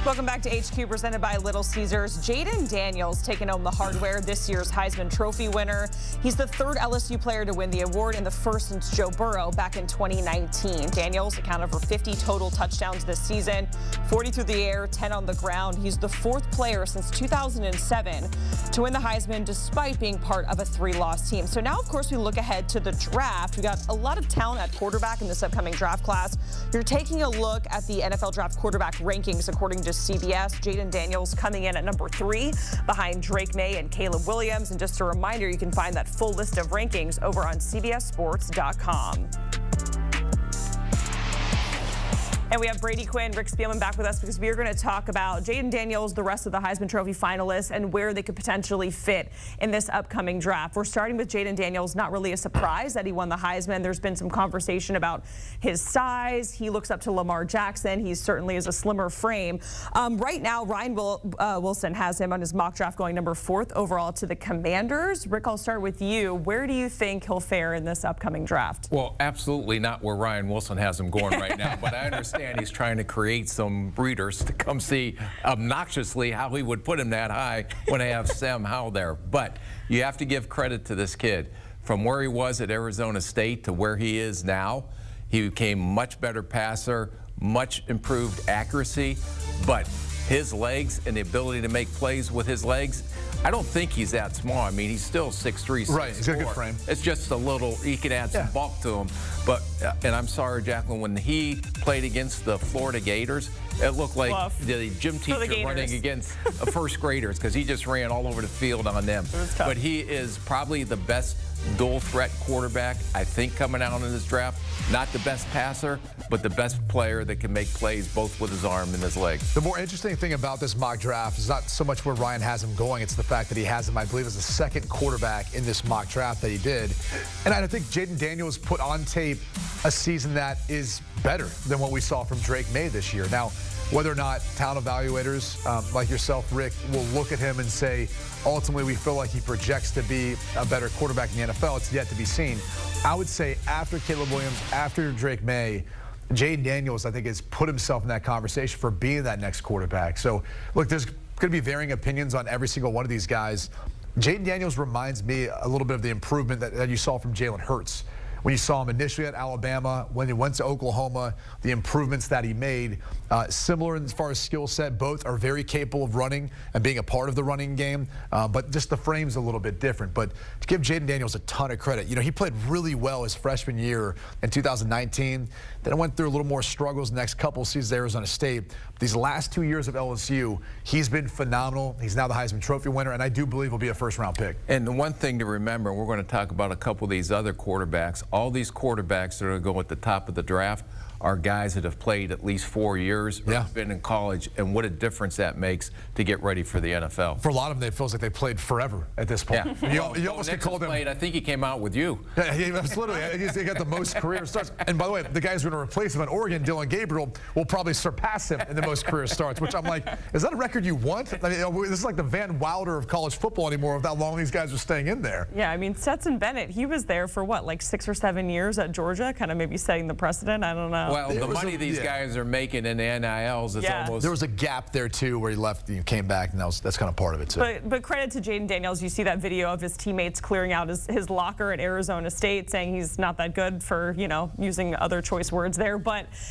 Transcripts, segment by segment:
Welcome back to HQ, presented by Little Caesars. Jaden Daniels taking home the hardware, this year's Heisman Trophy winner. He's the third LSU player to win the award and the first since Joe Burrow back in 2019. Daniels accounted for 50 total touchdowns this season, 40 through the air, 10 on the ground. He's the fourth player since 2007 to win the Heisman despite being part of a 3-loss team. So now, of course, we look ahead to the draft. We got a lot of talent at quarterback in this upcoming draft class. You're taking a look at the NFL draft quarterback rankings according to CBS. Jaden Daniels coming in at number 3 behind Drake May and Caleb Williams. And just a reminder, you can find that full list of rankings over on CBSSports.com. And we have Brady Quinn, Rick Spielman back with us because we are going to talk about Jaden Daniels, the rest of the Heisman Trophy finalists, and where they could potentially fit in this upcoming draft. We're starting with Jaden Daniels. Not really a surprise that he won the Heisman. There's been some conversation about his size. He looks up to Lamar Jackson. He certainly is a slimmer frame. Right now, Ryan Wilson has him on his mock draft going number 4th overall to the Commanders. Rick, I'll start with you. Where do you think he'll fare in this upcoming draft? Well, absolutely not where Ryan Wilson has him going right now, but I understand he's trying to create some breeders to come see obnoxiously how he would put him that high when they have Sam Howell there. But you have to give credit to this kid. From where he was at Arizona State to where he is now, he became much better passer, much improved accuracy, but his legs and the ability to make plays with his legs, I don't think he's that small. I mean, he's still 6'3", 6'4". Right, he's got a good frame. It's just a little, he can add some bulk to him. But, and I'm sorry, Jacqueline, when he played against the Florida Gators, it looked like the gym teacher running against first graders because he just ran all over the field on them. But he is probably the best dual threat quarterback, I think, coming out in this draft. Not the best passer, but the best player that can make plays both with his arm and his legs. The more interesting thing about this mock draft is not so much where Ryan has him going, it's the fact that he has him, I believe, as the second quarterback in this mock draft that he did. And I think Jaden Daniels put on tape a season that is better than what we saw from Drake May this year. Now, whether or not talent evaluators like yourself, Rick, will look at him and say, ultimately, we feel like he projects to be a better quarterback in the NFL, it's yet to be seen. I would say after Caleb Williams, after Drake May, Jaden Daniels, I think, has put himself in that conversation for being that next quarterback. So, look, there's going to be varying opinions on every single one of these guys. Jaden Daniels reminds me a little bit of the improvement that you saw from Jalen Hurts. When you saw him initially at Alabama, when he went to Oklahoma, the improvements that he made, similar as far as skill set, both are very capable of running and being a part of the running game, but just the frame's a little bit different. But to give Jaden Daniels a ton of credit, you know, he played really well his freshman year in 2019. Then went through a little more struggles the next couple seasons at Arizona State. These last 2 years of LSU, he's been phenomenal. He's now the Heisman Trophy winner, and I do believe he'll be a first-round pick. And the one thing to remember, we're going to talk about a couple of these other quarterbacks. All these quarterbacks that are going to go at the top of the draft are guys that have played at least 4 years or been in college, and what a difference that makes to get ready for the NFL. For a lot of them, it feels like they played forever at this point. Yeah. You almost could call them. I think he came out with you. Yeah, he got the most career starts. And by the way, the guys who are going to replace him in Oregon, Dylan Gabriel, will probably surpass him in the most career starts, which I'm like, is that a record you want? I mean, this is like the Van Wilder of college football anymore with how long these guys are staying in there. Yeah, I mean, Stetson Bennett, he was there for what, like 6 or 7 years at Georgia, kind of maybe setting the precedent. I don't know. Well, the money these guys are making in the NILs, it's almost... There was a gap there, too, where he left and came back, and that's kind of part of it, too. But credit to Jaden Daniels. You see that video of his teammates clearing out his locker at Arizona State, saying he's not that good for, you know, using other choice words there.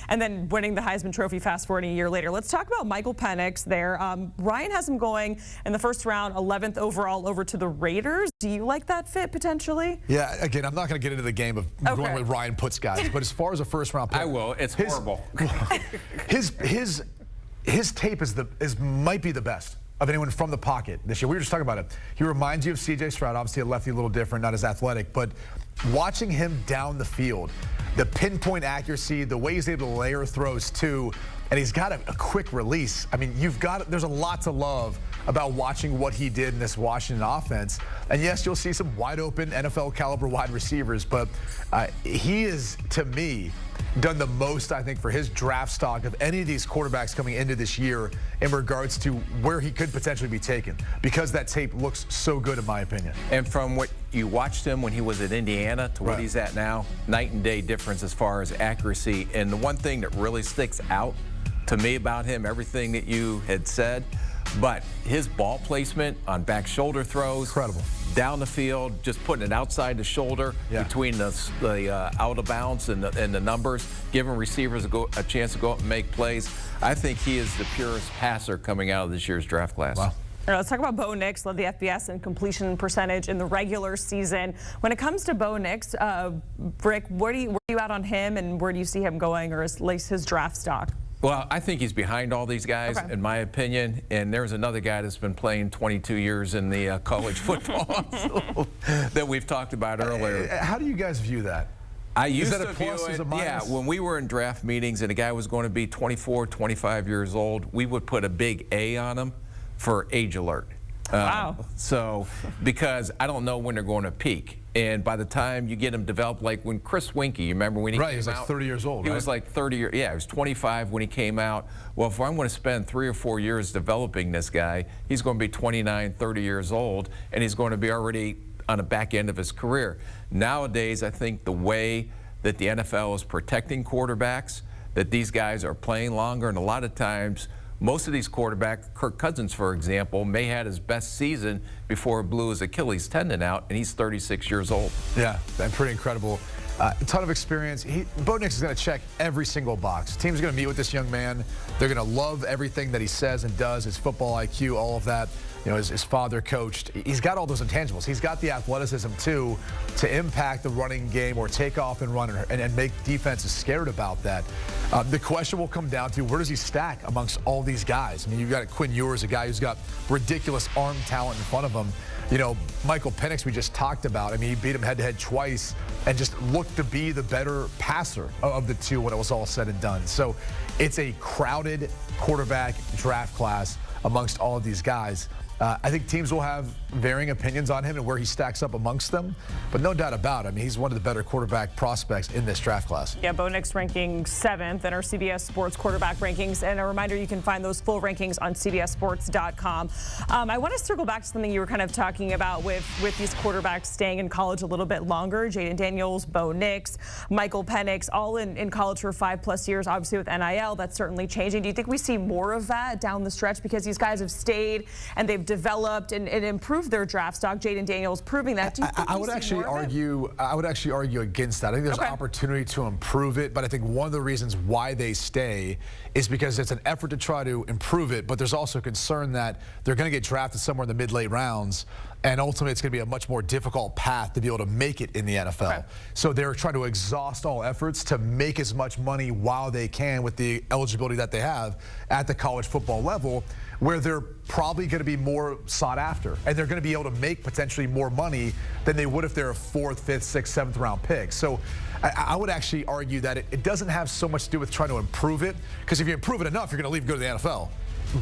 And then winning the Heisman Trophy fast forwarding a year later. Let's talk about Michael Pennock there. Ryan has him going in the first round, 11th overall, over to the Raiders. Do you like that fit, potentially? Yeah, again, I'm not going to get into the game of going where Ryan puts guys, but as far as a first-round pick... I will. It's horrible. His tape might be the best of anyone from the pocket this year. We were just talking about it. He reminds you of C.J. Stroud, obviously a lefty, a little different, not as athletic, but watching him down the field, the pinpoint accuracy, the way he's able to layer throws too, and he's got a quick release. I mean, there's a lot to love about watching what he did in this Washington offense. And yes, you'll see some wide open NFL caliber wide receivers, but he is, to me, done the most, I think, for his draft stock of any of these quarterbacks coming into this year in regards to where he could potentially be taken, because that tape looks so good, in my opinion. And from what you watched him when he was at Indiana to what he's at now, night and day difference as far as accuracy. And the one thing that really sticks out to me about him, everything that you had said. But his ball placement on back shoulder throws, incredible. Down the field, just putting it outside the shoulder, between the out of bounds and the numbers, giving receivers a chance to go up and make plays. I think he is the purest passer coming out of this year's draft class. All Wow. right, let's talk about Bo Nix, led the FBS in completion percentage in the regular season. When it comes to Bo Nix, Rick, where are you at on him, and where do you see him going, or at least his draft stock? Well, I think he's behind all these guys, in my opinion. And there's another guy that's been playing 22 years in the college football that we've talked about earlier. How do you guys view that? I used Is that to a plus? view Is it, it a minus? yeah, when we were in draft meetings and a guy was going to be 24, 25 years old, we would put a big A on him for age alert. Wow. So, because I don't know when they're going to peak. And by the time you get them developed, like when Chris Winkie, you remember when he came out? He was like 30 years old, He was like 30 years, yeah, he was 25 when he came out. Well, if I'm going to spend 3 or 4 years developing this guy, he's going to be 29, 30 years old, and he's going to be already on the back end of his career. Nowadays, I think the way that the NFL is protecting quarterbacks, that these guys are playing longer, and a lot of times, most of these quarterbacks, Kirk Cousins, for example, may have had his best season before he blew his Achilles tendon out, and he's 36 years old. Yeah, that's pretty incredible. A ton of experience. Bo Nix is going to check every single box. Team's going to meet with this young man. They're going to love everything that he says and does, his football IQ, all of that. You know, his father coached. He's got all those intangibles. He's got the athleticism, too, to impact the running game or take off and run and make defenses scared about that. The question will come down to, where does he stack amongst all these guys? I mean, you've got Quinn Ewers, a guy who's got ridiculous arm talent in front of him. You know, Michael Pennock, we just talked about. I mean, he beat him head-to-head twice and just looked to be the better passer of the two when it was all said and done. So it's a crowded quarterback draft class amongst all of these guys. I think teams will have varying opinions on him and where he stacks up amongst them, but no doubt about it. I mean, he's one of the better quarterback prospects in this draft class. Yeah, Bo Nix ranking 7th in our CBS Sports quarterback rankings. And a reminder, you can find those full rankings on CBSSports.com. I want to circle back to something you were kind of talking about with these quarterbacks staying in college a little bit longer. Jaden Daniels, Bo Nix, Michael Pennock, all in college for 5+ years. Obviously with NIL, that's certainly changing. Do you think we see more of that down the stretch because these guys have stayed and they've developed and improved their draft stock? Jaden Daniels proving that. Do you think I would actually argue against that. I think there's an opportunity to improve it, but I think one of the reasons why they stay is because it's an effort to try to improve it, but there's also concern that they're going to get drafted somewhere in the mid-late rounds, and ultimately it's going to be a much more difficult path to be able to make it in the NFL. So they're trying to exhaust all efforts to make as much money while they can with the eligibility that they have at the college football level, where they're probably going to be more sought after, and they're going to be able to make potentially more money than they would if they're a 4th, 5th, 6th, 7th round pick. So I would actually argue that it doesn't have so much to do with trying to improve it, because if you improve it enough, you're going to leave and go to the NFL.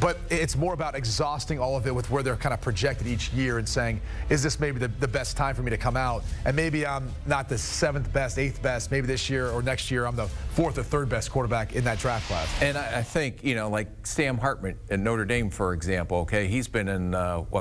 But it's more about exhausting all of it with where they're kind of projected each year and saying, is this maybe the best time for me to come out? And maybe I'm not the 7th best, 8th best. Maybe this year or next year I'm the 4th or 3rd best quarterback in that draft class. And I think, you know, like Sam Hartman at Notre Dame, for example, okay, he's been in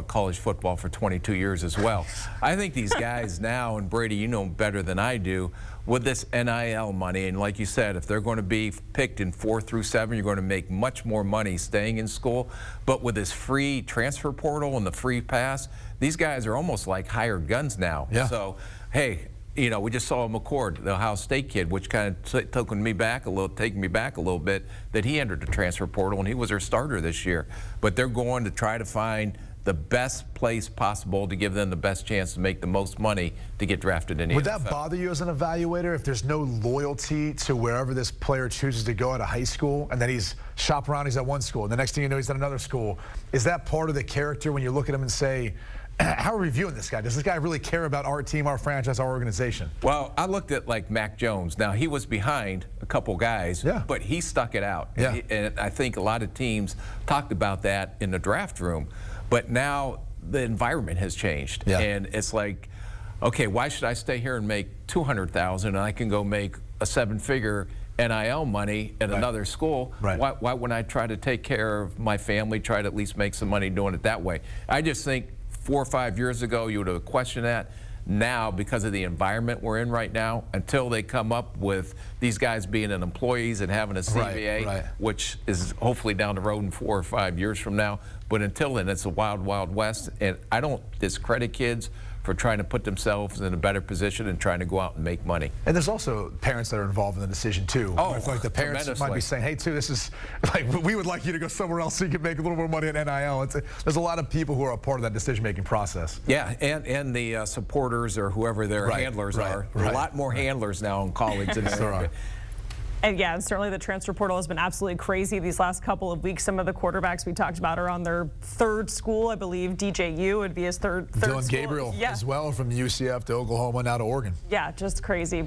college football for 22 years as well. I think these guys now, and Brady, you know better than I do, with this NIL money, and like you said, if they're going to be picked in 4 through 7, you're going to make much more money staying in school. But with this free transfer portal and the free pass, these guys are almost like hired guns now. Yeah. So, hey, you know, we just saw McCord, the Ohio State kid, which kind of taking me back a little bit, that he entered the transfer portal and he was their starter this year. But they're going to try to find the best place possible to give them the best chance to make the most money to get drafted in the NFL. Would that bother you as an evaluator if there's no loyalty to wherever this player chooses to go out of high school, and then he's shop around, he's at one school, and the next thing you know he's at another school? Is that part of the character when you look at him and say, how are we viewing this guy? Does this guy really care about our team, our franchise, our organization? Well, I looked at like Mac Jones. Now, he was behind a couple guys, but he stuck it out. Yeah. And I think a lot of teams talked about that in the draft room. But now the environment has changed. Yeah. And it's like, okay, why should I stay here and make $200,000 and I can go make a 7-figure NIL money at another school? Why wouldn't I try to take care of my family, try to at least make some money doing it that way? I just think 4 or 5 years ago, you would have questioned that. now, because of the environment we're in right now, until they come up with these guys being an employees and having a CBA, right. which is hopefully down the road in 4 or 5 years from now. But until then, it's a wild, wild west. And I don't discredit kids for trying to put themselves in a better position and trying to go out and make money. And there's also parents that are involved in the decision too. Oh, like the parents might be saying, "Hey, too, this is like we would like you to go somewhere else so you can make a little more money at NIL." There's a lot of people who are a part of that decision-making process. Yeah, and the supporters or whoever their handlers are. There are a lot more handlers now in college than there are. And yeah, certainly the transfer portal has been absolutely crazy these last couple of weeks. Some of the quarterbacks we talked about are on their third school. I believe DJU would be his third Dylan school. Gabriel as well, from UCF to Oklahoma, now to Oregon. Yeah, just crazy.